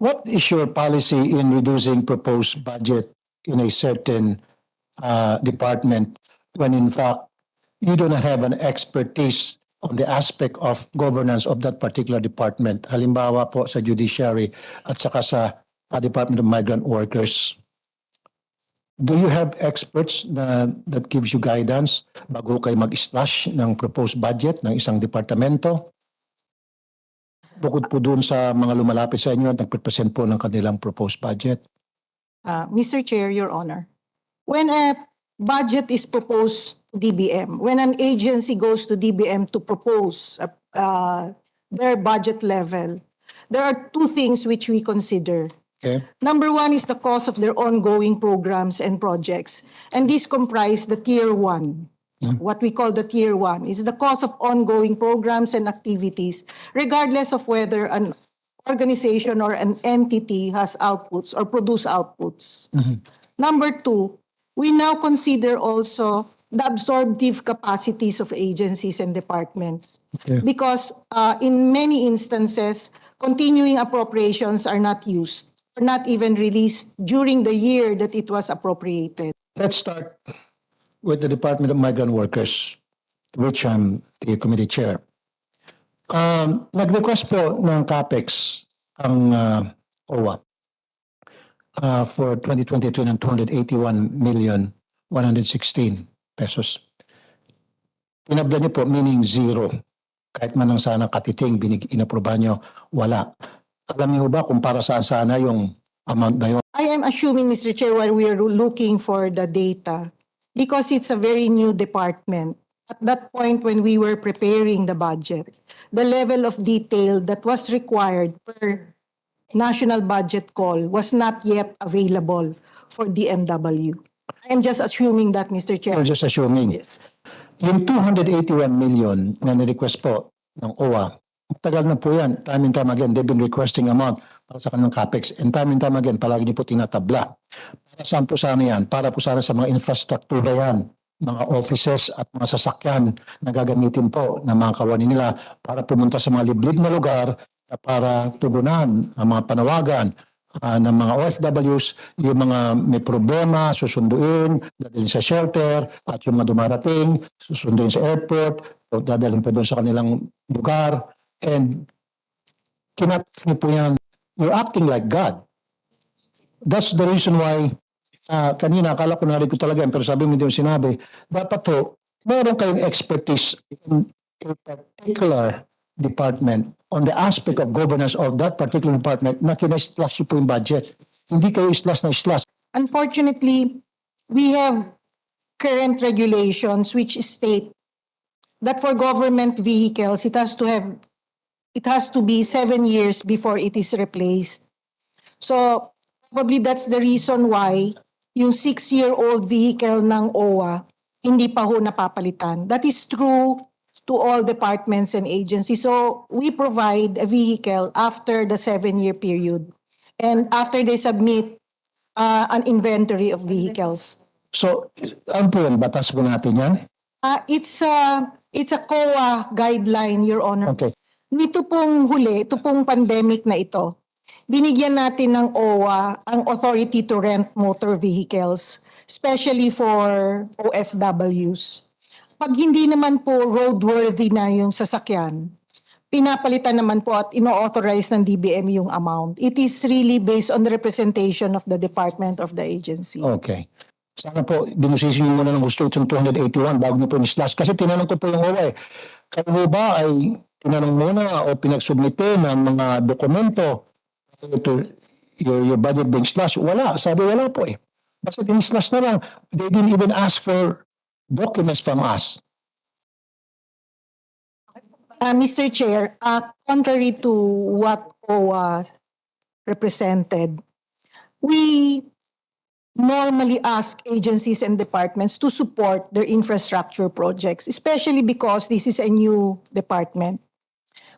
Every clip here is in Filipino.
What is your policy in reducing proposed budget in a certain department when in fact you do not have an expertise on the aspect of governance of that particular department? Halimbawa po sa judiciary at saka sa Department of Migrant Workers. Do you have experts that gives you guidance bago kayo mag-slash ng proposed budget ng isang departamento? Bukod po doon sa mga lumalapit sa inyo at nagpresent po ng kanilang proposed budget. Mr. Chair, Your Honor, when a budget is proposed to DBM, when an agency goes to DBM to propose their budget level, there are two things which we consider. Okay. Number one is the cost of their ongoing programs and projects. And this comprise the tier one. What we call the tier one is the cost of ongoing programs and activities, regardless of whether an organization or an entity has outputs or produce outputs. Number two, we now consider also the absorptive capacities of agencies and departments. Okay. Because in many instances, continuing appropriations are not used, or not even released during the year that it was appropriated. Let's start with the Department of Migrant Workers, which I'm the committee chair. Nag-request po ng CAPEX ang OWA for 2022 ng 281,116 pesos. Tinabla niyo po, meaning zero. Kahit man lang sana katiting, inaproba niyo, wala. Alam niyo ba kung para saan sana yung amount na yun? I am assuming, Mr. Chair, while we are looking for the data, because it's a very new department, at that point when we were preparing the budget, the level of detail that was required per national budget call was not yet available for DMW. I am just assuming that, Mr. Chair. You're just assuming. Yes. Yung 281 million na nirequest po ng OWA, tagal na po yan. Time and time again, they've been requesting amount para sa kanilang CAPEX. And time and time again, palagi niyo po tinatabla. Para saan po sana yan? Para po sana sa mga infrastructure yan, mga offices at mga sasakyan na gagamitin po ng mga kawani nila para pumunta sa mga liblib na lugar para tugunan ang mga panawagan ng mga OFWs, yung mga may problema, susunduin, dadalhin sa shelter, at yung mga dumarating, susunduin sa airport, o dadalhin pa doon sa kanilang lugar. And kinatapos niyo po yan, you're acting like God. That's the reason why, kanina akala ko narinig ko talaga, pero sabi mo din sinabi, dapat to, meron kayong expertise in a particular department on the aspect of governance of that particular department na kina-slash po yung budget. Hindi kayo slash na slash. Unfortunately, we have current regulations which state that for government vehicles, it has to be 7 years before it is replaced. So probably that's the reason why yung 6-year-old vehicle ng OWA hindi pa ho napapalitan. That is true to all departments and agencies. So we provide a vehicle after the 7-year period and after they submit an inventory of vehicles. So, ano po yan? Batas po natin yan? It's a COA guideline, Your Honor. Okay. Nito pong huli, ito pong pandemic na ito, binigyan natin ng OWA ang authority to rent motor vehicles, especially for OFWs. Pag hindi naman po roadworthy na yung sasakyan, pinapalitan naman po at ino-authorize ng DBM yung amount. It is really based on the representation of the department of the agency. Okay. Sana po, binusisi nyo muna ng gusto itong 281 bago nyo po ni-slash. Kasi tinanong ko po yung OWA kayo mo ba ay tinanong muna o pinagsubmite ng mga dokumento to your budget being slash? Wala. Sabi wala po eh. Basta din-slash na lang. They didn't even ask for documents from us. Mr. Chair, contrary to what OWA represented, we normally ask agencies and departments to support their infrastructure projects, especially because this is a new department.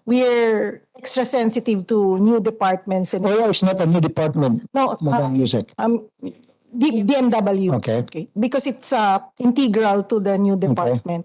We're extra sensitive to new departments. And OWA is not a new department. no, Madam Yusek. DMW. Okay. Because it's integral to the new department.